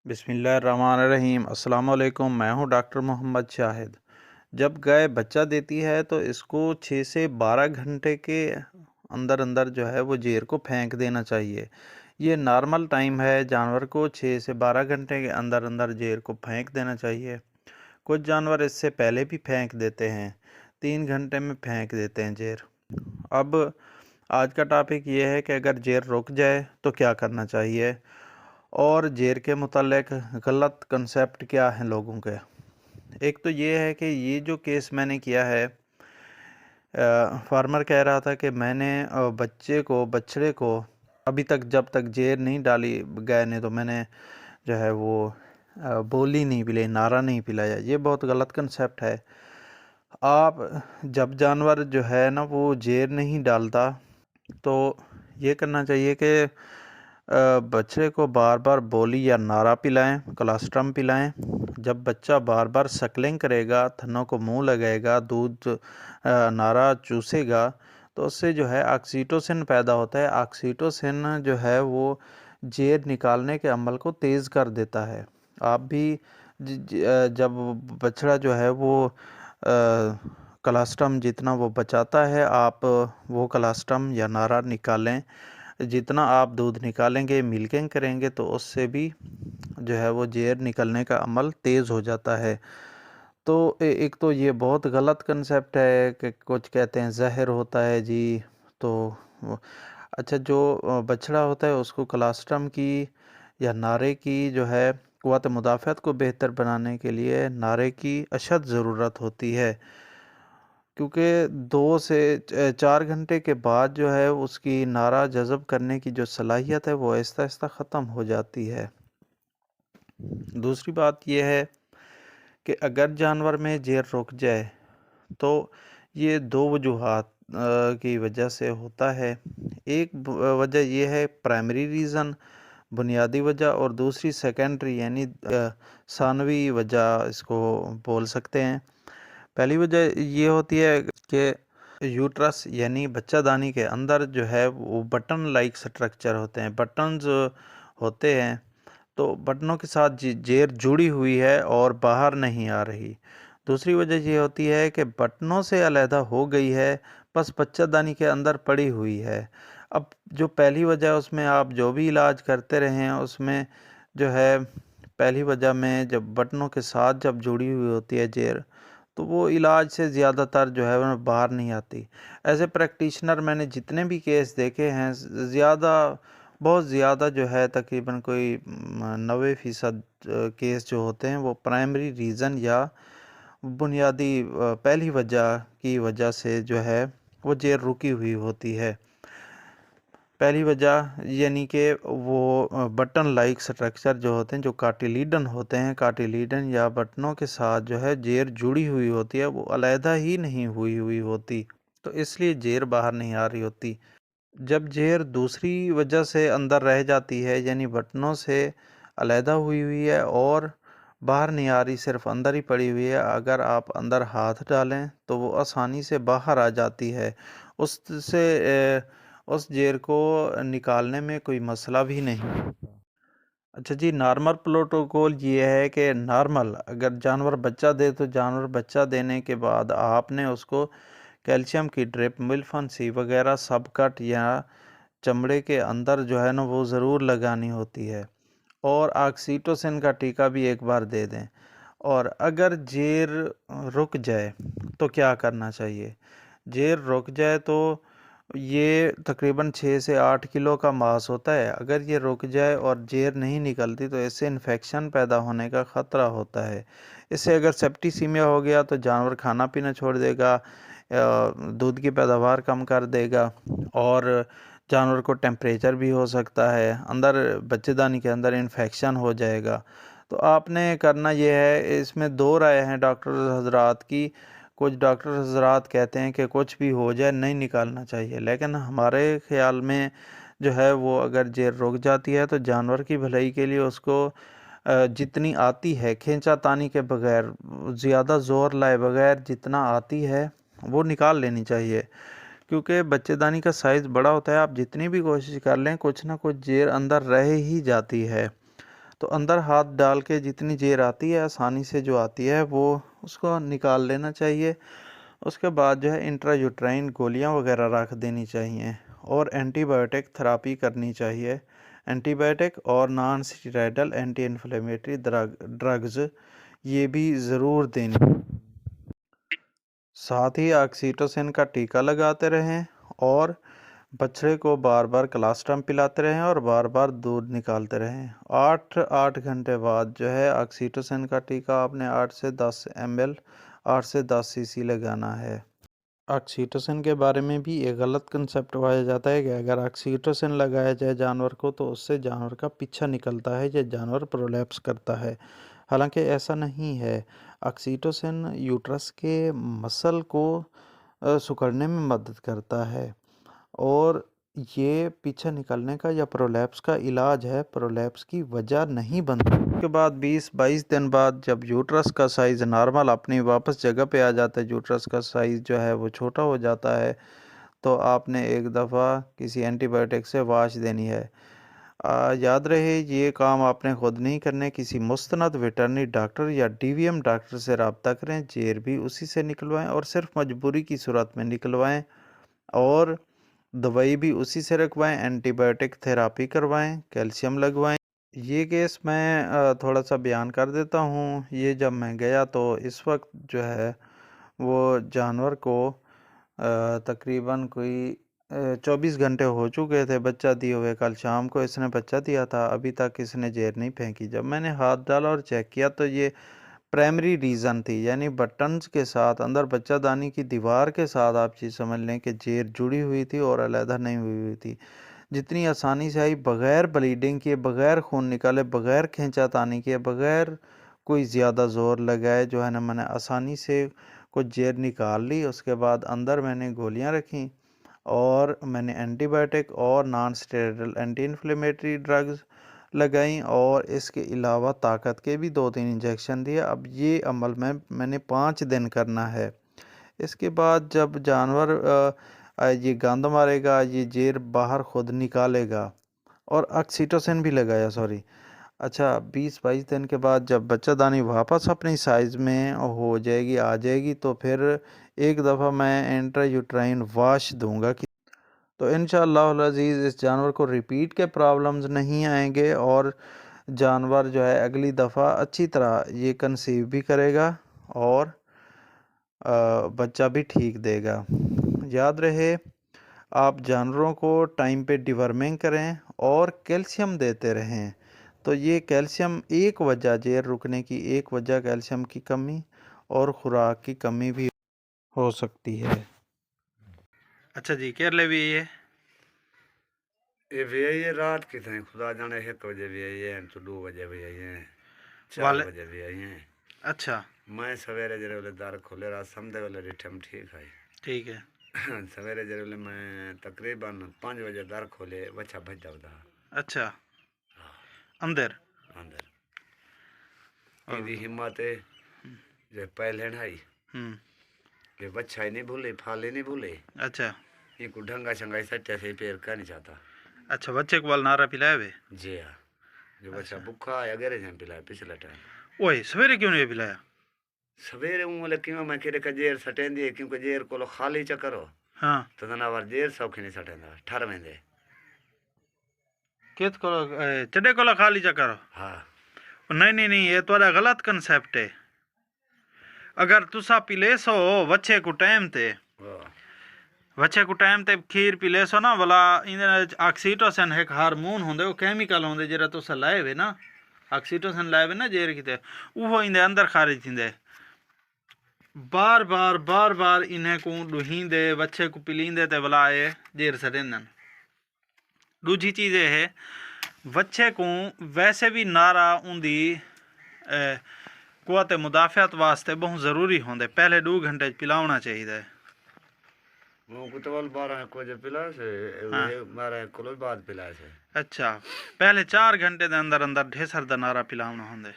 बिस्मिल्लाहिर्रहमानिर्रहीम। अस्सलाम वालेकुम। मैं हूं डॉक्टर मोहम्मद शाहिद। जब गाय बच्चा देती है तो इसको 6 से 12 घंटे के अंदर अंदर जो है वो जेर को फेंक देना चाहिए। ये नॉर्मल टाइम है, जानवर को 6 से 12 घंटे के अंदर अंदर जेर को फेंक देना चाहिए। कुछ जानवर इससे पहले भी फेंक देते हैं, 3 घंटे में फेंक देते हैं जेर। अब आज का टॉपिक ये है कि अगर जेर रुक जाए तो क्या करना चाहिए, और जेर के मुतालिक गलत कंसेप्ट क्या हैं लोगों के। एक तो ये है कि ये जो केस मैंने किया है, फार्मर कह रहा था कि मैंने बछड़े को अभी तक जब तक जेर नहीं डाली गाय ने तो मैंने जो है वो बोली नहीं पिलाई, नारा नहीं पिलाया। ये बहुत गलत कंसेप्ट है। आप जब जानवर जो है ना वो जेर नहीं डालता तो ये करना चाहिए कि बच्चे को बार बार बोली या नारा पिलाएं, कलास्ट्रम पिलाएं। जब बच्चा बार बार सकलिंग करेगा, थनों को मुंह लगाएगा, दूध नारा चूसेगा, तो उससे जो है ऑक्सीटोसिन पैदा होता है। ऑक्सीटोसिन जो है वो जेर निकालने के अमल को तेज़ कर देता है। आप भी जब बछड़ा जो है वो कलास्ट्रम जितना वो बचाता है, आप वो कलास्ट्रम या नारा निकालें। जितना आप दूध निकालेंगे, मिल्किंग करेंगे, तो उससे भी जो है वो जेर निकलने का अमल तेज़ हो जाता है। तो एक तो ये बहुत गलत कंसेप्ट है कि कुछ कहते हैं जहर होता है जी। तो अच्छा, जो बछड़ा होता है उसको कलास्ट्रम की या नारे की जो है क़ुव्वत मुदाफ़अत को बेहतर बनाने के लिए नारे की अशद ज़रूरत होती है, क्योंकि 2 से 4 घंटे के बाद जो है उसकी नारा जज़ब करने की जो सलाहियत है वो आहिस्ता आहिस्ता ख़त्म हो जाती है। दूसरी बात यह है कि अगर जानवर में जेर रुक जाए तो ये 2 वजूहात की वजह से होता है। एक वजह यह है, प्राइमरी रीज़न, बुनियादी वजह, और दूसरी सेकेंडरी यानी सानवी वजह इसको बोल सकते हैं। पहली वजह ये होती है कि यूट्रस यानी बच्चादानी के अंदर जो है वो बटन लाइक स्ट्रक्चर होते हैं, बटन्स होते हैं। तो बटनों के साथ जेर जुड़ी हुई है और बाहर नहीं आ रही। दूसरी वजह ये होती है कि बटनों से अलहदा हो गई है, बस बच्चादानी के अंदर पड़ी हुई है। अब जो पहली वजह है उसमें आप जो भी इलाज करते रहे हैं उसमें जो है पहली वजह में जब बटनों के साथ जब जुड़ी हुई होती है जेर, तो वो इलाज से ज़्यादातर जो है वो बाहर नहीं आती। एज ए प्रैक्टिशनर मैंने जितने भी केस देखे हैं, बहुत ज़्यादा जो है तकरीबन कोई 90% केस जो होते हैं वो प्राइमरी रीज़न या बुनियादी पहली वजह की वजह से जो है वो जेर रुकी हुई होती है। पहली वजह यानी कि वो बटन लाइक स्ट्रक्चर जो होते हैं, जो कार्टिलीडन होते हैं, कार्टिलीडन या बटनों के साथ जो है जेर जुड़ी हुई होती है, वो अलहदा ही नहीं हुई हुई होती, तो इसलिए जेर बाहर नहीं आ रही होती। जब जेर दूसरी वजह से अंदर रह जाती है, यानी बटनों से अलहदा हुई हुई है और बाहर नहीं आ रही, सिर्फ अंदर ही पड़ी हुई है, अगर आप अंदर हाथ डालें तो वो आसानी से बाहर आ जाती है। उससे उस जेर को निकालने में कोई मसला भी नहीं होता। अच्छा जी, नॉर्मल प्रोटोकॉल ये है कि नॉर्मल अगर जानवर बच्चा दे तो जानवर बच्चा देने के बाद आपने उसको कैल्शियम की ड्रिप, मिल्फन-सी वगैरह सब कट या चमड़े के अंदर जो है ना वो ज़रूर लगानी होती है, और ऑक्सीटोसिन का टीका भी एक बार दे दें। और अगर जेर रुक जाए तो क्या करना चाहिए? जेर रुक जाए तो ये तकरीबन 6 से 8 किलो का मांस होता है। अगर ये रुक जाए और जेर नहीं निकलती तो इससे इन्फेक्शन पैदा होने का ख़तरा होता है। इससे अगर सेप्टिसीमिया हो गया तो जानवर खाना पीना छोड़ देगा, दूध की पैदावार कम कर देगा, और जानवर को टेम्परेचर भी हो सकता है, अंदर बच्चेदानी के अंदर इन्फेक्शन हो जाएगा। तो आपने करना ये है, इसमें 2 राय हैं डॉक्टर हज़रात की। कुछ डॉक्टर हज़रात कहते हैं कि कुछ भी हो जाए नहीं निकालना चाहिए, लेकिन हमारे ख़्याल में जो है वो अगर जेर रुक जाती है तो जानवर की भलाई के लिए उसको जितनी आती है खींचातानी के बगैर, ज़्यादा ज़ोर लाए बगैर जितना आती है वो निकाल लेनी चाहिए, क्योंकि बच्चेदानी का साइज़ बड़ा होता है। आप जितनी भी कोशिश कर लें कुछ ना कुछ जेर अंदर रह ही जाती है। तो अंदर हाथ डाल के जितनी जेर आती है आसानी से जो आती है वो उसको निकाल लेना चाहिए। उसके बाद जो है इंट्रायूट्राइन गोलियां वगैरह रख देनी चाहिए और एंटीबायोटिक थेरापी करनी चाहिए। एंटीबायोटिक और non steroidal anti inflammatory drugs ये भी ज़रूर देनी। साथ ही ऑक्सीटोसिन का टीका लगाते रहें और बछड़े को बार बार कलास्ट्रम पिलाते रहें और बार बार दूध निकालते रहें। 8 घंटे बाद जो है ऑक्सीटोसिन का टीका आपने 8 से 10 ml 8 से 10 cc लगाना है। ऑक्सीटोसिन के बारे में भी एक गलत कंसेप्ट पाया जाता है कि अगर ऑक्सीटोसिन लगाया जाए जानवर को तो उससे जानवर का पीछा निकलता है या जानवर प्रोलैप्स करता है। हालांकि ऐसा नहीं है। ऑक्सीटोसिन यूट्रस के मसल को सिकुड़ने में मदद करता है और ये पीछे निकलने का या प्रोलैप्स का इलाज है, प्रोलैप्स की वजह नहीं बनती। उसके बाद 20-22 दिन बाद जब यूट्रस का साइज़ नॉर्मल अपनी वापस जगह पे आ जाता है, यूट्रस का साइज़ जो है वो छोटा हो जाता है, तो आपने एक दफ़ा किसी एंटीबायोटिक से वाश देनी है। याद रहे ये काम आपने खुद नहीं करने, किसी मुस्तनद वेटरनरी डॉक्टर या DVM डॉक्टर से रब्ता करें, जेर भी उसी से निकलवाएं और सिर्फ मजबूरी की सूरत में निकलवाएं और दवाई भी उसी से रखवाएं, एंटीबायोटिक थेरापी करवाएं, कैल्शियम लगवाएं। ये केस मैं थोड़ा सा बयान कर देता हूँ। ये जब मैं गया तो इस वक्त जो है वो जानवर को तकरीबन कोई 24 घंटे हो चुके थे बच्चा दिए हुए। कल शाम को इसने बच्चा दिया था, अभी तक इसने जेर नहीं फेंकी। जब मैंने हाथ डाला और चेक किया तो ये प्राइमरी रीज़न थी, यानी बटन्स के साथ अंदर बच्चादानी की दीवार के साथ आप चीज़ समझ लें कि जेर जुड़ी हुई थी और अलहदा नहीं हुई थी। जितनी आसानी से आई, बग़ैर ब्लीडिंग किए, बग़ैर खून निकाले, बग़ैर खींचातानी किए, बग़ैर कोई ज़्यादा ज़ोर लगाए जो है ना मैंने आसानी से कुछ जेर निकाल ली। उसके बाद अंदर मैंने गोलियां रखी और मैंने एंटीबायोटिक और non steroidal anti inflammatory drugs लगाई और इसके अलावा ताकत के भी 2-3 इंजेक्शन दिए। अब ये अमल मैंने 5 दिन करना है। इसके बाद जब जानवर ये गंद मारेगा, ये जेर बाहर खुद निकालेगा और ऑक्सीटोसिन भी लगाया, सॉरी। अच्छा, 20-22 दिन के बाद जब बच्चादानी वापस अपनी साइज़ में हो जाएगी, आ जाएगी, तो फिर एक दफ़ा मैं इंट्रायूट्राइन वाश दूंगा कि तो इंशाअल्लाह अज़ीज़ इस जानवर को रिपीट के प्रॉब्लम्स नहीं आएंगे और जानवर जो है अगली दफ़ा अच्छी तरह ये कंसीव भी करेगा और बच्चा भी ठीक देगा। याद रहे आप जानवरों को टाइम पे डिवर्मिंग करें और कैल्शियम देते रहें। तो ये कैल्शियम एक वजह, जेर रुकने की एक वजह कैल्शियम की कमी और खुराक की कमी भी हो सकती है। अच्छा जी, केयर ले भी ये भी ये रात की थे, खुदा जाने 1 बजे भी आई है तो 2 बजे भी आई है, 4 वाले बजे भी आई हैं। अच्छा मैं सवेरे जरे वाले दार खोले रात समझे वाले रिठम ठीक है। ठीक है। सवेरे जरे वाले मैं तकरीबन 5 बजे दार खोले बच्चा भज जाता। अच्छा, अंदर अंदर इदी हिम्मत है जो पहले ढाई ये बच्चा ही नहीं भूले, फाले नहीं भूले। अच्छा ये को ढंगा शंगा सच्चा से पैर का नहीं चाहता। अच्छा, बच्चे को वाल नारा पिलाए वे? जी हाँ, जो बच्चा भूखा आया गैरे से पिलाया पिछला टाइम। ओए सवेरे क्यों नहीं पिलाया? सवेरे उंगले क्यों मैं किरे का जेर सटेंदी है क्योंकि जेर को खाली चकरो हाँ तो तनावर जेर सौखी नहीं सटेंदा ठर वेंदे। कित को चढ़े को खाली चक्कर? हाँ नहीं नहीं नहीं, ये थोड़ा गलत कंसेप्ट है। अगर तुसा पिले सो बच्चे को टाइम ते बच्चे को टाइम ते खीर पिले सो ना भला इन ऑक्सीटोसिन एक हार्मोन होंदे, वो केमिकल होंदे जेरा तुसा लाए वे ना, ऑक्सीटोसिन लाए वे ना जेर किते वो इंदे अंदर खारिज थींदे। बार बार बार बार इन्हें को दुहींदे बच्चे को पिलींदे ते भला ये जेर सडेंदन। दूजी चीज़ ये है बच्चे को वैसे भी नारा उंदी कुआते मुदाफ़ियत वास्ते बहुत ज़रूरी होंदे, पहले 2 घंटे पिलाना चाहिए। वो कुतवाल 12 बजे पिला से हाँ 12 किलो बाद पिला से। अच्छा, पहले 4 घंटे दे अंदर अंदर ढेसर दा नारा पिलाना होंदे।